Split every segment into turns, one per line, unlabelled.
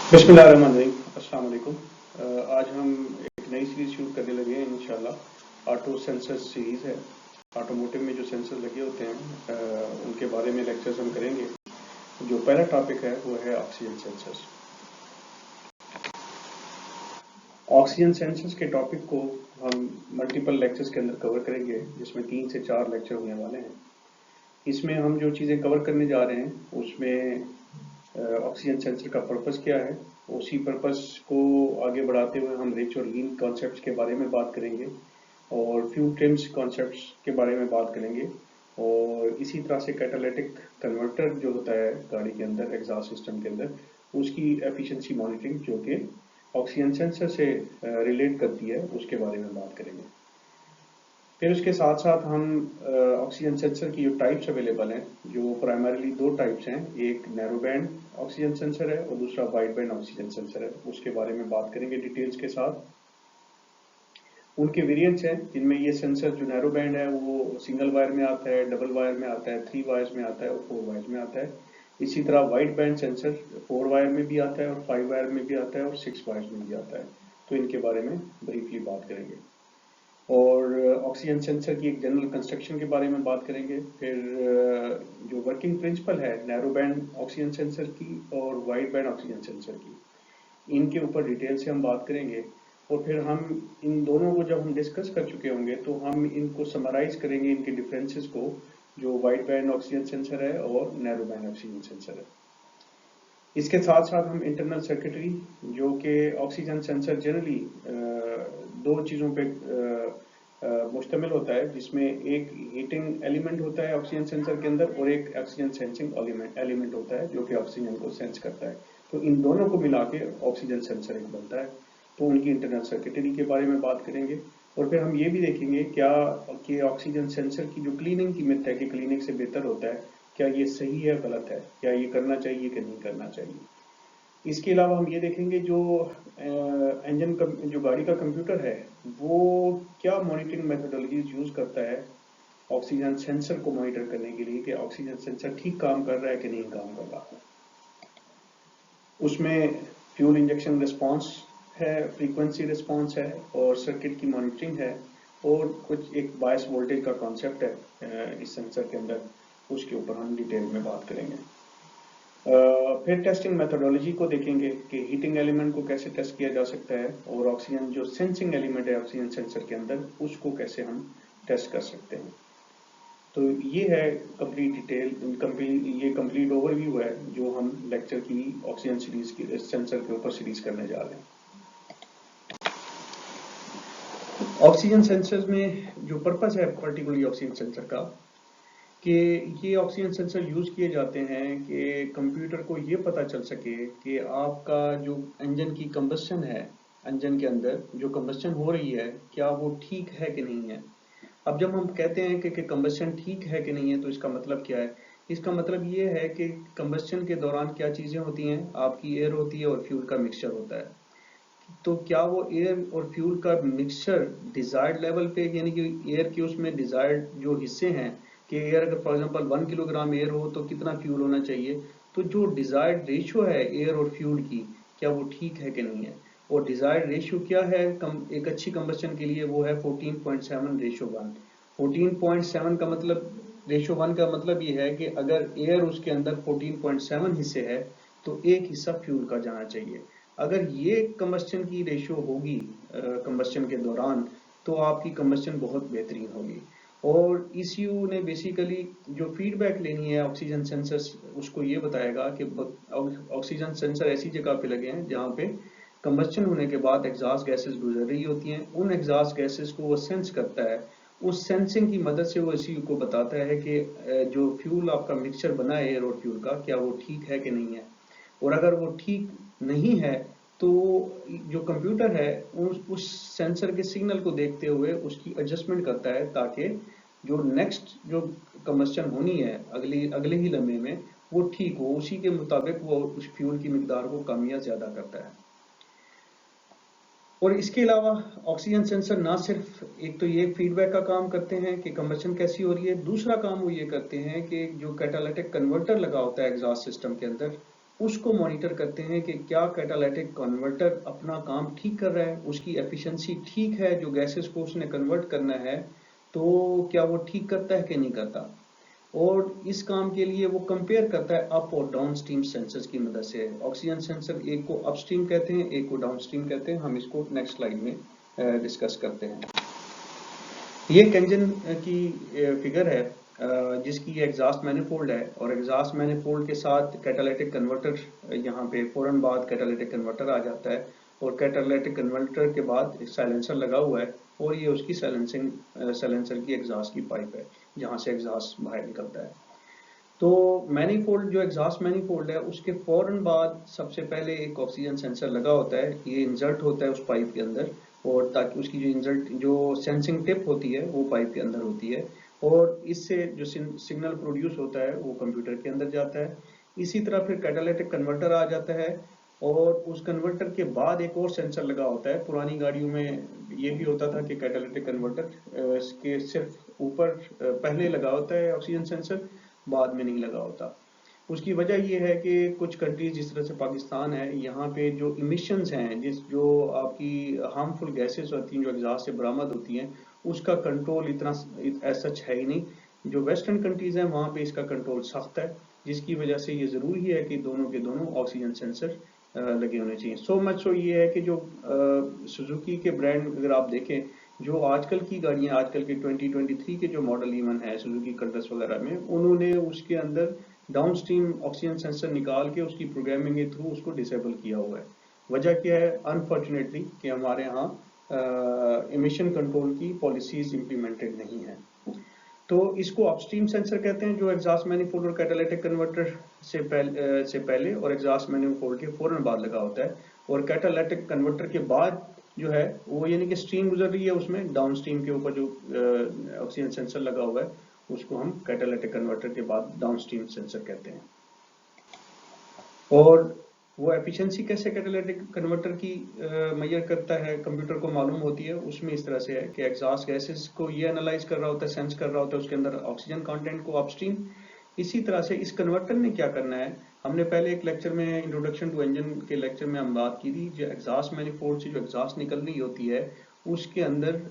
बिस्मिल्लाहिर्रहमानिर्रहीम। अस्सलाम वालेकुम। आज हम एक नई सीरीज शूट करने लगे हैं इंशाल्लाह। ऑटो सेंसर सीरीज है। ऑटोमोटिव में जो सेंसर लगे होते हैं उनके बारे में लेक्चर्स हम करेंगे। जो पहला टॉपिक है वो है ऑक्सीजन सेंसर्स। ऑक्सीजन सेंसर्स के टॉपिक को हम मल्टीपल लेक्चर्स के अंदर कवर करेंगे, जिसमें 3 से 4 लेक्चर होने वाले हैं। इसमें हम जो चीज़ें कवर करने जा रहे हैं उसमें ऑक्सीजन सेंसर का पर्पस क्या है, उसी पर्पस को आगे बढ़ाते हुए हम रिच और लीन कॉन्सेप्ट्स के बारे में बात करेंगे और फ्यू ट्रिम्स कॉन्सेप्ट्स के बारे में बात करेंगे। और इसी तरह से कैटालिटिक कन्वर्टर जो होता है गाड़ी के अंदर एग्जॉस्ट सिस्टम के अंदर, उसकी एफिशिएंसी मॉनिटरिंग जो कि ऑक्सीजन सेंसर से रिलेट करती है, उसके बारे में बात करेंगे। फिर उसके साथ साथ हम ऑक्सीजन सेंसर की जो टाइप्स अवेलेबल हैं, जो प्राइमरीली 2 टाइप्स हैं, एक नैरो बैंड ऑक्सीजन सेंसर है और दूसरा वाइड बैंड ऑक्सीजन सेंसर है, उसके बारे में बात करेंगे डिटेल्स के साथ। उनके वेरिएंट्स हैं जिनमें ये सेंसर जो नैरो बैंड है वो सिंगल वायर में आता है, डबल वायर में आता है, 3 वायर्स में आता है और 4 वायर्स में आता है। इसी तरह वाइड बैंड सेंसर 4 वायर में भी आता है और 5 वायर में भी आता है और 6 वायर्स में भी आता है। तो इनके बारे में ब्रीफली बात करेंगे और ऑक्सीजन सेंसर की एक जनरल कंस्ट्रक्शन के बारे में बात करेंगे। फिर जो वर्किंग प्रिंसिपल है नैरो बैंड ऑक्सीजन सेंसर की और वाइड बैंड ऑक्सीजन सेंसर की, इनके ऊपर डिटेल से हम बात करेंगे। और फिर हम इन दोनों को जब हम डिस्कस कर चुके होंगे तो हम इनको समराइज करेंगे, इनके डिफरेंसेस को, जो वाइड बैंड ऑक्सीजन सेंसर है और नैरो बैंड ऑक्सीजन सेंसर है। इसके साथ साथ हम इंटरनल सर्किटरी, जो कि ऑक्सीजन सेंसर जनरली 2 चीज़ों पे मुश्तमिल होता है, जिसमें एक हीटिंग एलिमेंट होता है ऑक्सीजन सेंसर के अंदर और एक ऑक्सीजन सेंसिंग एलिमेंट होता है जो कि ऑक्सीजन को सेंस करता है। तो इन दोनों को मिला के ऑक्सीजन सेंसर एक बनता है। तो उनकी इंटरनल सर्किटरी के बारे में बात करेंगे और फिर हम ये भी देखेंगे क्या कि ऑक्सीजन सेंसर की जो क्लीनिंग की मिथ है कि क्लीनिंग से बेहतर होता है, क्या ये सही है गलत है, क्या ये करना चाहिए कि नहीं करना चाहिए। इसके अलावा हम ये देखेंगे जो इंजन जो गाड़ी का कंप्यूटर है वो क्या मॉनिटरिंग मेथोडोलॉजीज यूज करता है ऑक्सीजन सेंसर को मॉनिटर करने के लिए कि ऑक्सीजन सेंसर ठीक काम कर रहा है कि नहीं काम कर रहा है। उसमें फ्यूल इंजेक्शन रिस्पांस है, फ्रीक्वेंसी रिस्पांस है और सर्किट की मॉनिटरिंग है और कुछ एक बायस वोल्टेज का कॉन्सेप्ट है इस सेंसर के अंदर, उसके ऊपर हम डिटेल में बात करेंगे। फिर टेस्टिंग मेथोडोलॉजी को देखेंगे कि हीटिंग एलिमेंट को कैसे टेस्ट किया जा सकता है और ऑक्सीजन जो सेंसिंग एलिमेंट है ऑक्सीजन सेंसर के अंदर, उसको कैसे हम टेस्ट कर सकते हैं। तो ये है कंप्लीट डिटेल, ये कंप्लीट ओवरव्यू है जो हम लेक्चर की ऑक्सीजन सीरीज की सेंसर के ऊपर सीरीज करने जा रहे हैं। ऑक्सीजन सेंसर में जो पर्पस है पर्टिकुलरली ऑक्सीजन सेंसर का, कि ये ऑक्सीजन सेंसर यूज किए जाते हैं कि कंप्यूटर को ये पता चल सके कि आपका जो इंजन की कंबस्शन है, इंजन के अंदर जो कंबस्शन हो रही है क्या वो ठीक है कि नहीं है। अब जब हम कहते हैं कि कंबस्शन ठीक है कि नहीं है तो इसका मतलब क्या है। इसका मतलब ये है कि कंबस्शन के दौरान क्या चीज़ें होती हैं, आपकी एयर होती है और फ्यूल का मिक्सचर होता है। तो क्या वो एयर और फ्यूल का मिक्सचर डिजायर्ड लेवल पे, यानी कि एयर के उसमें डिजायर्ड जो हिस्से हैं कि एयर अगर फॉर एग्जांपल 1 किलोग्राम एयर हो तो कितना फ्यूल होना चाहिए, तो जो डिजायर्ड रेशियो है एयर और फ्यूल की, क्या वो ठीक है कि नहीं है। और डिजायर्ड रेशियो क्या है एक अच्छी कंबस्शन के लिए, वो है 14.7 रेशियो 1। 14.7 का मतलब, रेशियो 1 का मतलब ये है कि अगर एयर उसके अंदर 14.7 हिस्से है तो एक हिस्सा फ्यूल का जाना चाहिए। अगर ये कंबस्शन की रेशियो होगी कंबस्शन के दौरान, तो आपकी कंबस्शन बहुत बेहतरीन होगी। और ईसीयू ने बेसिकली जो फीडबैक लेनी है ऑक्सीजन सेंसर, उसको ये बताएगा कि ऑक्सीजन सेंसर ऐसी जगह पे लगे हैं जहाँ पे कंबस्शन होने के बाद एग्जॉस्ट गैसेस गुजर रही होती हैं, उन एग्जॉस्ट गैसेस को वो सेंस करता है। उस सेंसिंग की मदद से वो ईसीयू को बताता है कि जो फ्यूल आपका मिक्सचर बना है एयर और फ्यूल का, क्या वो ठीक है कि नहीं है। और अगर वो ठीक नहीं है तो जो कंप्यूटर है उस सेंसर के सिग्नल को देखते हुए उसकी एडजस्टमेंट करता है, ताकि जो नेक्स्ट जो कंबस्शन होनी है अगले ही लम्हे में, वो ठीक हो, उसी के मुताबिक वो उस फ्यूल की मिकदार को कम या ज्यादा करता है। और इसके अलावा ऑक्सीजन सेंसर ना सिर्फ एक तो ये फीडबैक का काम करते हैं कि कंबशन कैसी हो रही है, दूसरा काम वो ये करते हैं कि जो कैटालिटिक कन्वर्टर लगा होता है एग्जॉस्ट सिस्टम के अंदर, उसको मॉनिटर करते हैं कि क्या कैटालिटिक कन्वर्टर अपना काम ठीक कर रहा है, उसकी एफिशिएंसी ठीक है, जो गैसेस को उसने कन्वर्ट करना है तो क्या वो ठीक करता है कि नहीं करता। और इस काम के लिए वो कंपेयर करता है अप और डाउन स्ट्रीम सेंसर्स की मदद से। ऑक्सीजन सेंसर एक को अपस्ट्रीम कहते हैं, एक को डाउन स्ट्रीम कहते हैं। हम इसको नेक्स्ट स्लाइड में डिस्कस करते हैं। ये एक इंजन की फिगर है जिसकी एग्जॉस्ट मैनिफोल्ड है, और एग्जॉस्ट मैनिफोल्ड के साथ कैटालिटिक कन्वर्टर यहाँ पे फौरन बाद कैटालिटिक कन्वर्टर आ जाता है, और कैटालिटिक कन्वर्टर के बाद एक साइलेंसर लगा हुआ है, और ये उसकी साइलेंसर की एग्जॉस्ट की पाइप है जहाँ से एग्जॉस्ट बाहर निकलता है। तो मैनीफोल्ड जो एग्जॉस्ट मैनीफोल्ड है उसके फौरन बाद सबसे पहले एक ऑक्सीजन सेंसर लगा होता है, ये इंसर्ट होता है उस पाइप के अंदर, और ताकि उसकी जो सेंसिंग टिप होती है वो पाइप के अंदर होती है, और इससे जो सिग्नल प्रोड्यूस होता है वो कंप्यूटर के अंदर जाता है। इसी तरह फिर कैटालिटिक कन्वर्टर आ जाता है, और उस कन्वर्टर के बाद एक और सेंसर लगा होता है। पुरानी गाड़ियों में ये भी होता था कि कैटालिटिक कन्वर्टर के सिर्फ ऊपर पहले लगा होता है ऑक्सीजन सेंसर, बाद में नहीं लगा होता। उसकी वजह ये है कि कुछ कंट्रीज जिस तरह से पाकिस्तान है, यहाँ पे जो इमिशंस हैं, जो आपकी हार्मफुल गैसेस होती हैं जो एग्जॉस्ट से बरामद होती हैं, उसका कंट्रोल इतना एज सच है ही नहीं। जो वेस्टर्न कंट्रीज हैं वहाँ पे इसका कंट्रोल सख्त है, जिसकी वजह से ये ज़रूरी है कि दोनों के दोनों ऑक्सीजन सेंसर लगे होने चाहिए। सो मच सो ये है कि जो सुजुकी के ब्रांड अगर आप देखें, जो आजकल की गाड़ियां, आजकल के 2023 के जो मॉडल इवन है सुजुकी कंट्रस वगैरह में, उन्होंने उसके अंदर डाउन स्ट्रीम ऑक्सीजन सेंसर निकाल के उसकी प्रोग्रामिंग के थ्रू उसको डिसेबल किया हुआ है। वजह क्या है, अनफॉर्चुनेटली, कि हमारे यहाँ इमिशन कंट्रोल की पॉलिसीज इंप्लीमेंटेड नहीं है। तो इसको अपस्ट्रीम सेंसर कहते हैं, जो एग्जॉस्ट मैनिफोल्ड और कैटालिटिक कन्वर्टर से पहले और एग्जॉस्ट मैनिफोल्ड के फौरन बाद लगा होता है, और कैटालिटिक कन्वर्टर के बाद जो है वो यानी कि स्ट्रीम गुजर रही है, उसमें डाउन स्ट्रीम के ऊपर जो ऑक्सीजन सेंसर लगा हुआ है उसको हम कैटालिटिक कन्वर्टर के बाद डाउन स्ट्रीम सेंसर कहते हैं। और वो एफिशिएंसी कैसे कैटालिटिक कन्वर्टर की मेजर करता है, कंप्यूटर को मालूम होती है। उसमें इस तरह से है कि एग्जॉस्ट गैसेस को ये एनालाइज कर रहा होता है, सेंस कर रहा होता है उसके अंदर ऑक्सीजन कंटेंट को अपस्ट्रीम। इसी तरह से इस कन्वर्टर ने क्या करना है, हमने पहले एक लेक्चर में इंट्रोडक्शन टू इंजन के लेक्चर में हम बात की थी, जो एग्जॉस्ट मैनिफोल्ड से जो एग्जॉस्ट निकल रही होती है उसके अंदर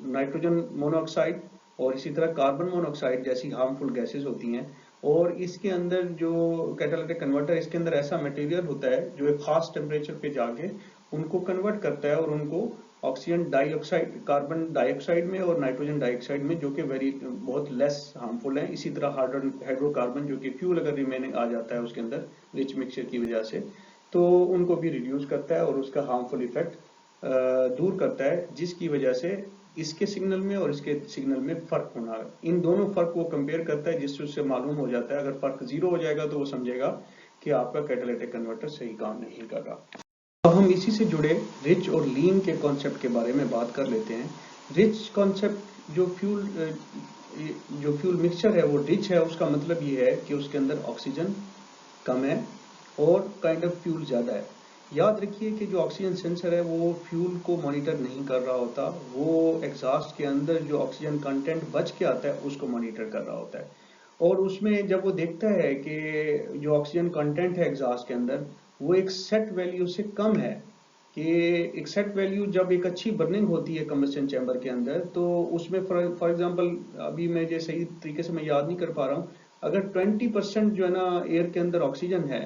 नाइट्रोजन मोनोऑक्साइड और इसी तरह कार्बन मोनोऑक्साइड जैसी हार्मफुल गैसेस होती हैं। और इसके अंदर जो कैटालिटिक कन्वर्टर, इसके अंदर ऐसा मटेरियल होता है जो एक खास टेम्परेचर पे जाके उनको कन्वर्ट करता है, और उनको ऑक्सीजन डाइऑक्साइड, कार्बन डाइऑक्साइड में और नाइट्रोजन डाइऑक्साइड में, जो कि बहुत लेस हार्मफुल है। इसी तरह हाइड्रोकार्बन जो कि फ्यूल अगर रिमेनिंग आ जाता है उसके अंदर रिच मिक्सचर की वजह से, तो उनको भी रिड्यूस करता है और उसका हार्मफुल इफेक्ट दूर करता है, जिसकी वजह से इसके सिग्नल में और इसके सिग्नल में फर्क होना है। इन दोनों फर्क को कंपेयर करता है, जिससे उससे मालूम हो जाता है अगर फर्क जीरो हो जाएगा तो वो समझेगा कि आपका कैटालिटिक कन्वर्टर सही काम नहीं कर रहा। अब हम इसी से जुड़े रिच और लीन के कॉन्सेप्ट के बारे में बात कर लेते हैं। रिच कॉन्सेप्ट, जो फ्यूल मिक्सचर है वो रिच है, उसका मतलब ये है कि उसके अंदर ऑक्सीजन कम है और काइंड ऑफ फ्यूल ज़्यादा है। याद रखिए कि जो ऑक्सीजन सेंसर है वो फ्यूल को मॉनिटर नहीं कर रहा होता, वो एग्जॉस्ट के अंदर जो ऑक्सीजन कंटेंट बच के आता है उसको मॉनिटर कर रहा होता है। और उसमें जब वो देखता है कि जो ऑक्सीजन कंटेंट है एग्जॉस्ट के अंदर वो एक सेट वैल्यू से कम है, कि एक सेट वैल्यू जब एक अच्छी बर्निंग होती है कंबस्शन चैम्बर के अंदर, तो उसमें फॉर एग्जांपल अभी मैं जो सही तरीके से मैं याद नहीं कर पा रहा हूँ, अगर 20% जो है ना एयर के अंदर ऑक्सीजन है,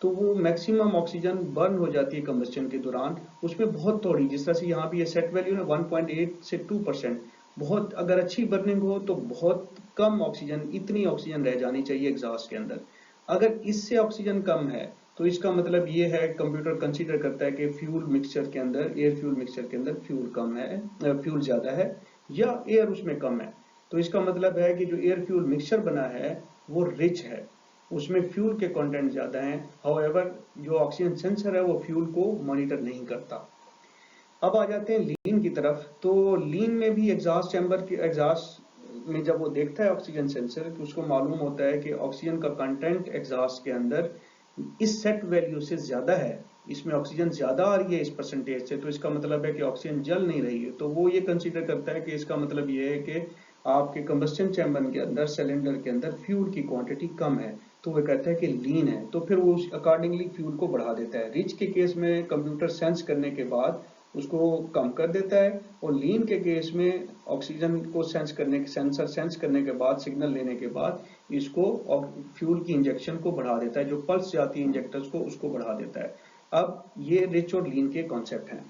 तो वो मैक्सिमम ऑक्सीजन बर्न हो जाती है कंबस्शन के दौरान, उसमें बहुत थोड़ी, जिस तरह से यहाँ भी ये सेट वैल्यू है 1.8 से 2%। बहुत अगर अच्छी बर्निंग हो तो बहुत कम ऑक्सीजन, इतनी ऑक्सीजन रह जानी चाहिए एग्जॉस्ट के अंदर। अगर इससे ऑक्सीजन कम है तो इसका मतलब ये है, कंप्यूटर कंसीडर करता है कि फ्यूल मिक्सचर के अंदर, एयर फ्यूल मिक्सचर के अंदर फ्यूल कम है, फ्यूल ज्यादा है, या एयर उसमें कम है। तो इसका मतलब है कि जो एयर फ्यूल मिक्सचर बना है वो रिच है, उसमें फ्यूल के कंटेंट ज्यादा हैं। हाउएवर जो ऑक्सीजन सेंसर है वो फ्यूल को मॉनिटर नहीं करता। अब आ जाते हैं लीन की तरफ। तो लीन में भी एग्जॉस्ट चैम्बर के एग्जॉस्ट में जब वो देखता है ऑक्सीजन सेंसर, तो उसको मालूम होता है कि ऑक्सीजन का कंटेंट एग्जॉस्ट के अंदर इस सेट वैल्यू से ज्यादा है, इसमें ऑक्सीजन ज्यादा आ रही है इस परसेंटेज से, तो इसका मतलब है कि ऑक्सीजन जल नहीं रही है। तो वो ये कंसीडर करता है कि इसका मतलब ये है कि आपके कंबस्शन चैम्बर के अंदर, सिलेंडर के अंदर फ्यूल की क्वांटिटी कम है, तो वो कहता है कि लीन है, तो फिर वो उस अकॉर्डिंगली फ्यूल को बढ़ा देता है। रिच के केस में कंप्यूटर सेंस करने के बाद उसको कम कर देता है, और लीन के केस में ऑक्सीजन को सेंसर सेंस करने के बाद, सिग्नल लेने के बाद इसको फ्यूल की इंजेक्शन को बढ़ा देता है, जो पल्स जाती है इंजेक्टर्स को उसको बढ़ा देता है। अब ये रिच और लीन के कॉन्सेप्ट हैं।